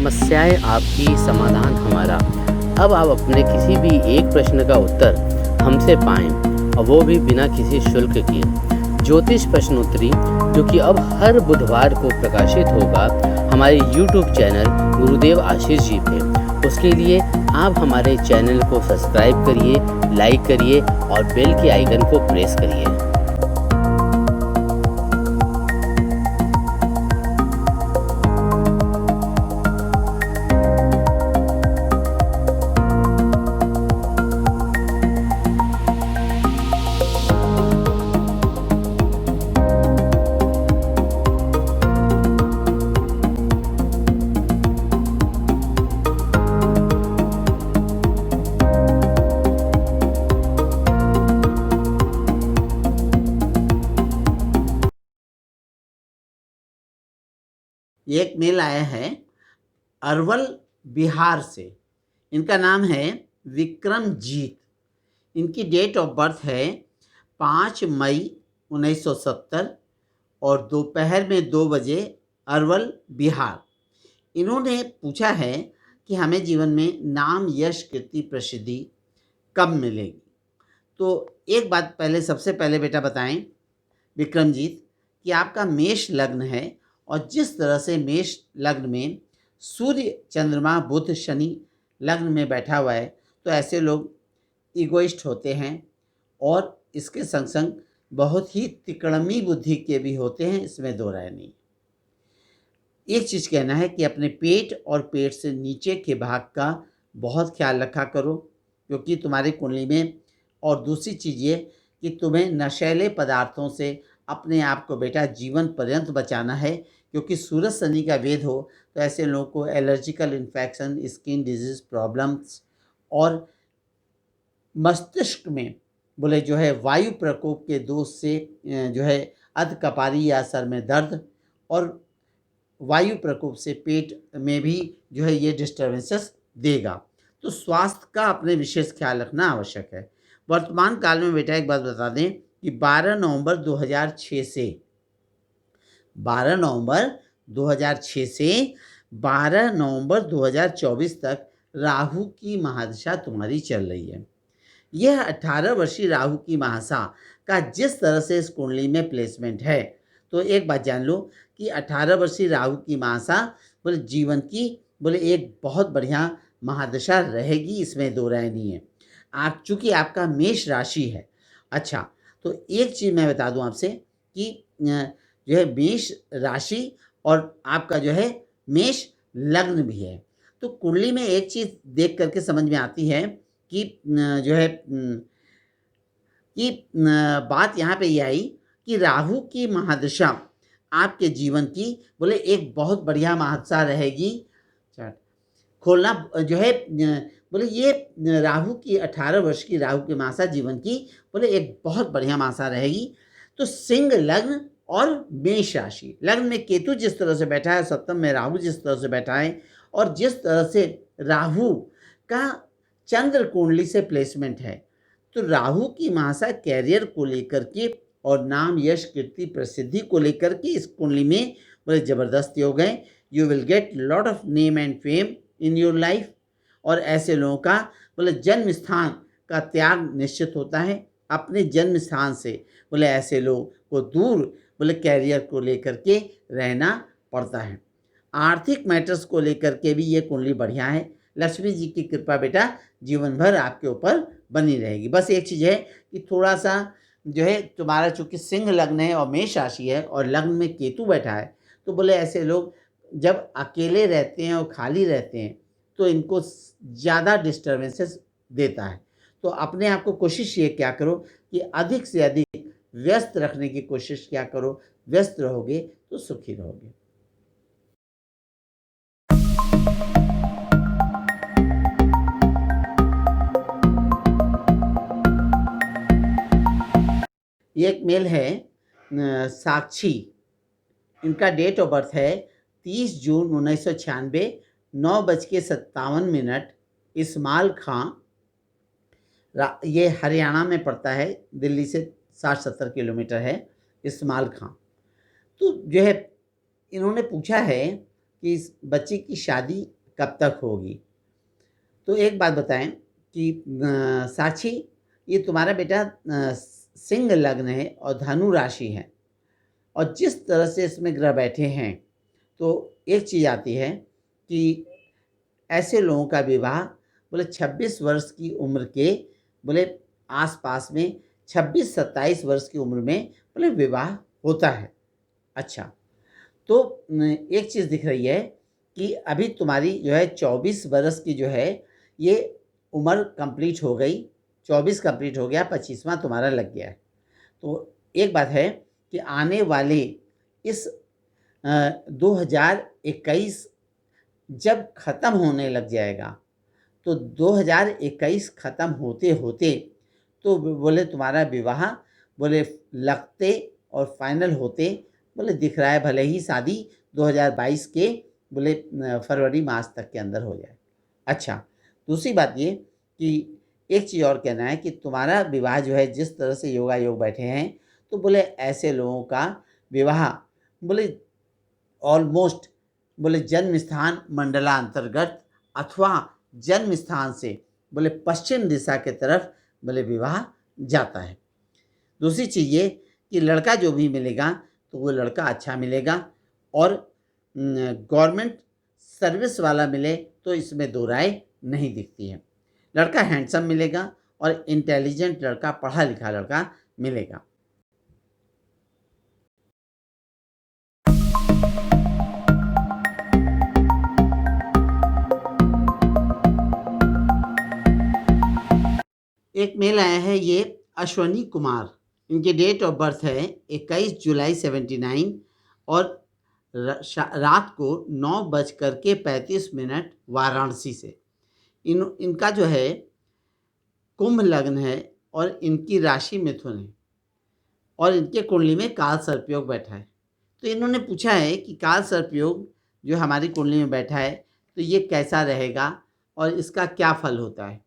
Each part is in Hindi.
समस्याएं आपकी, समाधान हमारा। अब आप अपने किसी भी एक प्रश्न का उत्तर हमसे पाएं, और वो भी बिना किसी शुल्क के। ज्योतिष प्रश्नोत्तरी, जो कि अब हर बुधवार को प्रकाशित होगा हमारे YouTube चैनल गुरुदेव आशीष जी पे। उसके लिए आप हमारे चैनल को सब्सक्राइब करिए, लाइक करिए और बेल के आइकन को प्रेस करिए। एक मेल आया है अरवल बिहार से। इनका नाम है विक्रमजीत। इनकी डेट ऑफ बर्थ है 5 मई 1970 और दोपहर में 2 बजे, अरवल बिहार। इन्होंने पूछा है कि हमें जीवन में नाम, यश, कीर्ति, प्रसिद्धि कब मिलेगी। तो एक बात पहले, सबसे पहले बेटा बताएं विक्रमजीत कि आपका मेष लग्न है, और जिस तरह से मेष लग्न में सूर्य, चंद्रमा, बुध, शनि लग्न में बैठा हुआ है, तो ऐसे लोग इगोइस्ट होते हैं और इसके संग संग बहुत ही तिकड़मी बुद्धि के भी होते हैं, इसमें दो राय नहीं। एक चीज़ कहना है कि अपने पेट और पेट से नीचे के भाग का बहुत ख्याल रखा करो, क्योंकि तुम्हारी कुंडली में। और दूसरी चीज़ ये कि तुम्हें नशीले पदार्थों से अपने आप को बेटा जीवन पर्यंत बचाना है, क्योंकि सूरज शनि का वेद हो तो ऐसे लोगों को allergical infection, skin disease problems और मस्तिष्क में बोले जो है वायु प्रकोप के दोष से जो है अधकपारी या सर में दर्द, और वायु प्रकोप से पेट में भी जो है ये डिस्टर्बेंसेस देगा। तो स्वास्थ्य का अपने विशेष ख्याल रखना आवश्यक है। वर्तमान काल में बेटा एक बात बता दें कि 12 नवंबर 2006 से 12 नवंबर 2006 से 12 नवंबर 2024 तक राहु की महादशा तुम्हारी चल रही है। यह 18 वर्षीय राहु की महादशा का जिस तरह से इस कुंडली में प्लेसमेंट है, तो एक बात जान लो कि 18 वर्षीय राहु की महादशा बोले जीवन की बोले एक बहुत बढ़िया महादशा रहेगी, इसमें दो राय नहीं है। आप चूंकि आपका मेष राशि है। अच्छा, तो एक चीज़ मैं बता दूं आपसे कि जो है मेष राशि और आपका जो है मेष लग्न भी है, तो कुंडली में एक चीज़ देख करके समझ में आती है कि जो है कि बात यहाँ पे ये आई कि राहु की महादशा आपके जीवन की बोले एक बहुत बढ़िया महादशा रहेगी। खोलना जो है बोले ये राहु की 18 वर्ष की राहु की महादशा जीवन की बोले एक बहुत बढ़िया महादशा रहेगी। तो सिंह लग्न और मेष राशि, लग्न में केतु जिस तरह से बैठा है, सप्तम में राहु जिस तरह से बैठा है, और जिस तरह से राहु का चंद्र कुंडली से प्लेसमेंट है, तो राहु की महादशा कैरियर को लेकर के और नाम, यश, कीर्ति, प्रसिद्धि को लेकर के इस कुंडली में बोले जबरदस्त योग है। You will get lot of name and fame in your life, और ऐसे लोगों का बोले जन्म स्थान का त्याग निश्चित होता है। अपने जन्म स्थान से बोले ऐसे लोग को दूर बोले कैरियर को लेकर के रहना पड़ता है। आर्थिक मैटर्स को लेकर के भी ये कुंडली बढ़िया है। लक्ष्मी जी की कृपा बेटा जीवन भर आपके ऊपर बनी रहेगी। बस एक चीज़ है कि थोड़ा सा जो है तुम्हारा चूँकि सिंह लग्न है और मेष राशि है और लग्न में केतु बैठा है, तो बोले ऐसे लोग जब अकेले रहते हैं और खाली रहते हैं तो इनको ज़्यादा डिस्टर्बेंसेस देता है। तो अपने आप को कोशिश ये क्या करो कि अधिक से अधिक व्यस्त रखने की कोशिश क्या करो। व्यस्त रहोगे तो सुखी रहोगे। एक मेल है साक्षी। इनका डेट ऑफ बर्थ है 30 जून 1996, 9:57 इस्माल खां। ये हरियाणा में पड़ता है, दिल्ली से 60-70 किलोमीटर है इस्माल खां। तो जो है इन्होंने पूछा है कि इस बच्चे की शादी कब तक होगी। तो एक बात बताएं कि साक्षी, ये तुम्हारा बेटा सिंह लग्न है और धनु राशि है, और जिस तरह से इसमें ग्रह बैठे हैं तो एक चीज़ आती है कि ऐसे लोगों का विवाह बोले 26 वर्ष की उम्र के बोले आसपास में, 26-27 वर्ष की उम्र में बोले विवाह होता है। अच्छा, तो एक चीज़ दिख रही है कि अभी तुम्हारी जो है 24 वर्ष की जो है ये उम्र कंप्लीट हो गई, 24 कंप्लीट हो गया, 25वां तुम्हारा लग गया है। तो एक बात है कि आने वाले इस 2021 जब ख़त्म होने लग जाएगा, तो 2021 ख़त्म होते होते तो बोले तुम्हारा विवाह बोले लगते और फाइनल होते बोले दिख रहा है, भले ही शादी 2022 के बोले फरवरी मास तक के अंदर हो जाए। अच्छा, दूसरी बात ये कि एक चीज़ और कहना है कि तुम्हारा विवाह जो है जिस तरह से योगा योग बैठे हैं, तो बोले ऐसे लोगों का विवाह बोले ऑलमोस्ट बोले जन्म स्थान मंडलांतर्गत अथवा जन्म स्थान से बोले पश्चिम दिशा के तरफ बोले विवाह जाता है। दूसरी चीज़ ये कि लड़का जो भी मिलेगा तो वो लड़का अच्छा मिलेगा, और गवर्नमेंट सर्विस वाला मिले तो इसमें दो राय नहीं दिखती है। लड़का हैंडसम मिलेगा और इंटेलिजेंट लड़का, पढ़ा लिखा लड़का मिलेगा। एक मेल आया है, ये अश्वनी कुमार, इनकी डेट ऑफ बर्थ है 21 जुलाई 79 और रात को 9:35 वाराणसी से। इनका जो है कुंभ लग्न है और इनकी राशि मिथुन है, और इनके कुंडली में काल सर्पयोग बैठा है। तो इन्होंने पूछा है कि काल सर्पयोग जो हमारी कुंडली में बैठा है तो ये कैसा रहेगा और इसका क्या फल होता है।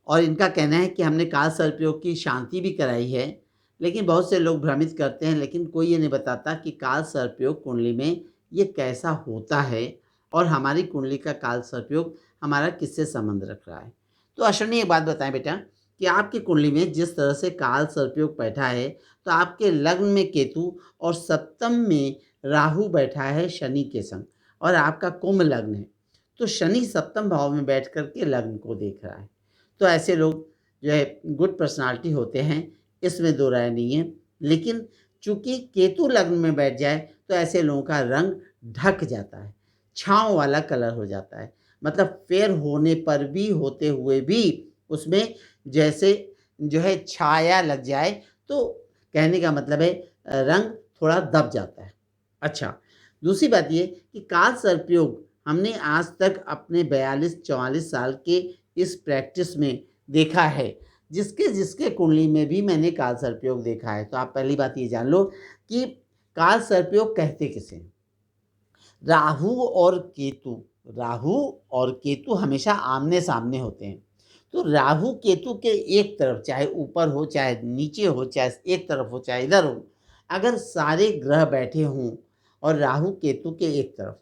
और इनका कहना है कि हमने काल सर्पयोग की शांति भी कराई है, लेकिन बहुत से लोग भ्रमित करते हैं, लेकिन कोई ये नहीं बताता कि काल सर्पयोग कुंडली में ये कैसा होता है और हमारी कुंडली का काल सर्पयोग हमारा किससे संबंध रख रहा है। तो अश्विनी, एक बात बताएं बेटा कि आपकी कुंडली में जिस तरह से काल सर्पयोग बैठा है, तो आपके लग्न में केतु और सप्तम में राहु बैठा है शनि के संग, और आपका कुंभ लग्न है, तो शनि सप्तम भाव में बैठ करके लग्न को देख रहा है। तो ऐसे लोग जो है गुड पर्सनालिटी होते हैं, इसमें दो राय नहीं है। लेकिन चूंकि केतु लग्न में बैठ जाए तो ऐसे लोगों का रंग ढक जाता है, छाँव वाला कलर हो जाता है, मतलब फेयर होने पर भी, होते हुए भी उसमें जैसे जो है छाया लग जाए, तो कहने का मतलब है रंग थोड़ा दब जाता है। अच्छा, दूसरी बात ये कि काल सर्पयोग हमने आज तक अपने 42-44 साल के इस प्रैक्टिस में देखा है, जिसके जिसके कुंडली में भी मैंने काल सर्पयोग देखा है। तो आप पहली बात ये जान लो कि काल सर्पयोग कहते किसे। राहु और केतु हमेशा आमने सामने होते हैं। तो राहु केतु के एक तरफ, चाहे ऊपर हो, चाहे नीचे हो, चाहे एक तरफ हो, चाहे इधर हो, अगर सारे ग्रह बैठे हों और राहु केतु के एक तरफ,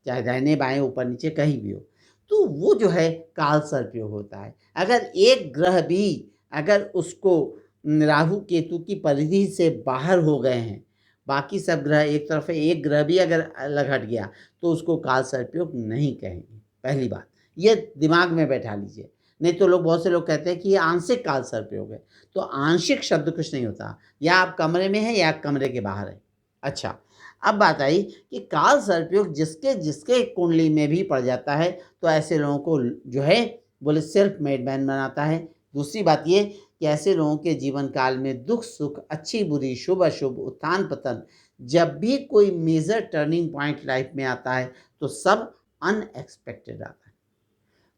चाहे दाहिने बाएं ऊपर नीचे कहीं भी हो, तो वो जो है काल सर्पयोग होता है। अगर एक ग्रह भी अगर उसको राहु केतु की परिधि से बाहर हो गए हैं, बाकी सब ग्रह एक तरफ है, एक ग्रह भी अगर अलग हट गया तो उसको काल सर्पयोग नहीं कहेंगे। पहली बात ये दिमाग में बैठा लीजिए, नहीं तो लोग, बहुत से लोग कहते हैं कि ये आंशिक काल सर्पयोग है। तो आंशिक शब्द कुछ नहीं होता, या आप कमरे में हैं या कमरे के बाहर है। अच्छा, अब बात आई कि काल सर्पयोग जिसके जिसके कुंडली में भी पड़ जाता है तो ऐसे लोगों को जो है बोले सेल्फ मेड मैन बनाता है। दूसरी बात ये कि ऐसे लोगों के जीवन काल में दुख सुख, अच्छी बुरी, शुभ अशुभ, उत्थान पतन, जब भी कोई मेजर टर्निंग पॉइंट लाइफ में आता है तो सब अनएक्सपेक्टेड आता है।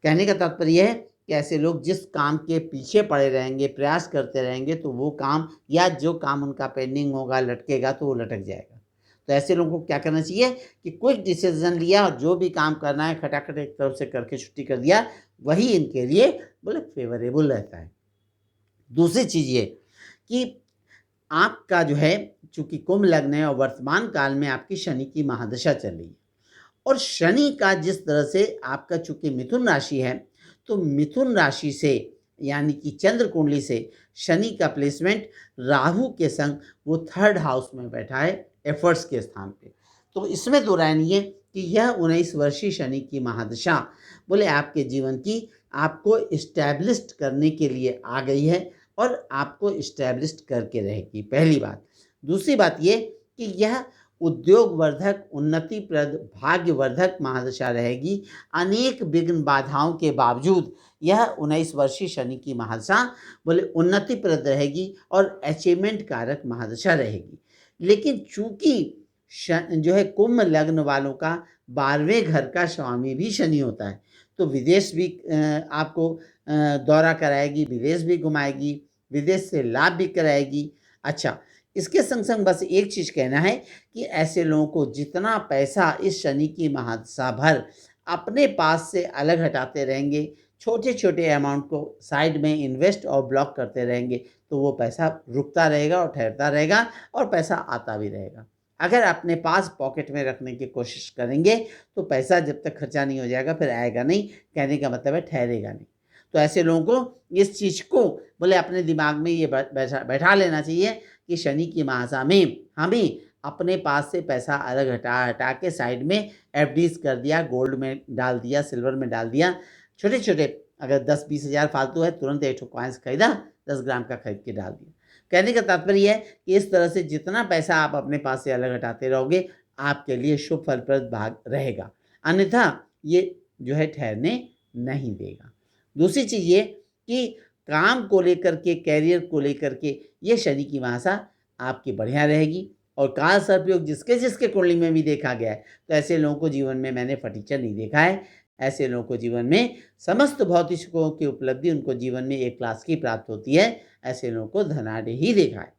कहने का तात्पर्य है कि ऐसे लोग जिस काम के पीछे पड़े रहेंगे, प्रयास करते रहेंगे, तो वो काम या जो काम उनका पेंडिंग होगा, लटकेगा, तो वो लटक जाएगा। तो ऐसे लोगों को क्या करना चाहिए कि क्विक डिसीजन लिया और जो भी काम करना है खटाखट एक तरफ से करके छुट्टी कर दिया, वही इनके लिए बोले फेवरेबल रहता है। दूसरी चीज़ ये कि आपका जो है चूँकि कुंभ लग्न है और वर्तमान काल में आपकी शनि की महादशा चल रही है, और शनि का जिस तरह से आपका चूंकि मिथुन राशि है, तो मिथुन राशि से यानी कि चंद्र कुंडली से शनि का प्लेसमेंट राहु के संग वो 3rd हाउस में बैठा है, एफर्ट्स के स्थान पे। तो इसमें दो राय नहीं है कि यह 19 वर्षीय शनि की महादशा बोले आपके जीवन की आपको इस्टेब्लिश्ड करने के लिए आ गई है और आपको इस्टेब्लिश्ड करके रहेगी, पहली बात। दूसरी बात ये कि यह उद्योगवर्धक, उन्नतिप्रद, भाग्यवर्धक महादशा रहेगी। अनेक विघ्न बाधाओं के बावजूद यह 19 वर्षीय शनि की महादशा बोले उन्नतिप्रद रहेगी और अचीवमेंट कारक महादशा रहेगी। लेकिन चूंकि जो है कुंभ लग्न वालों का 12वें घर का स्वामी भी शनि होता है, तो विदेश भी आपको दौरा कराएगी, विदेश भी घुमाएगी, विदेश से लाभ भी कराएगी। अच्छा, इसके संग संग बस एक चीज़ कहना है कि ऐसे लोगों को जितना पैसा इस शनि की महादशा भर अपने पास से अलग हटाते रहेंगे, छोटे छोटे अमाउंट को साइड में इन्वेस्ट और ब्लॉक करते रहेंगे, तो वो पैसा रुकता रहेगा और ठहरता रहेगा और पैसा आता भी रहेगा। अगर अपने पास पॉकेट में रखने की कोशिश करेंगे तो पैसा जब तक खर्चा नहीं हो जाएगा फिर आएगा नहीं, कहने का मतलब है ठहरेगा नहीं। तो ऐसे लोगों को इस चीज़ को बोले अपने दिमाग में ये बैठा लेना चाहिए कि शनि की महादशा में हमें अपने पास से पैसा अलग हटा के साइड में एफडीज कर दिया, गोल्ड में डाल दिया, सिल्वर में डाल दिया, छोटे छोटे अगर 10-20 हज़ार फालतू है तुरंत एक कॉइन्स खरीदा, 10 ग्राम का खरीद के डाल दिया। कहने का तात्पर्य है कि इस तरह से जितना पैसा आप अपने पास से अलग हटाते रहोगे आपके लिए शुभ फलप्रद भाग रहेगा, अन्यथा ये जो है ठहरने नहीं देगा। दूसरी चीज़ ये कि काम को लेकर के, कैरियर को लेकर के ये शनि की महादशा आपकी बढ़िया रहेगी। और काल सर्पयोग जिसके जिसके कुंडली में भी देखा गया है, तो ऐसे लोगों को जीवन में मैंने फटीचर नहीं देखा है। ऐसे लोगों को जीवन में समस्त भौतिक सुखों की उपलब्धि उनको जीवन में एक क्लास की प्राप्त होती है। ऐसे लोगों को धनाढ़ ही देखा है।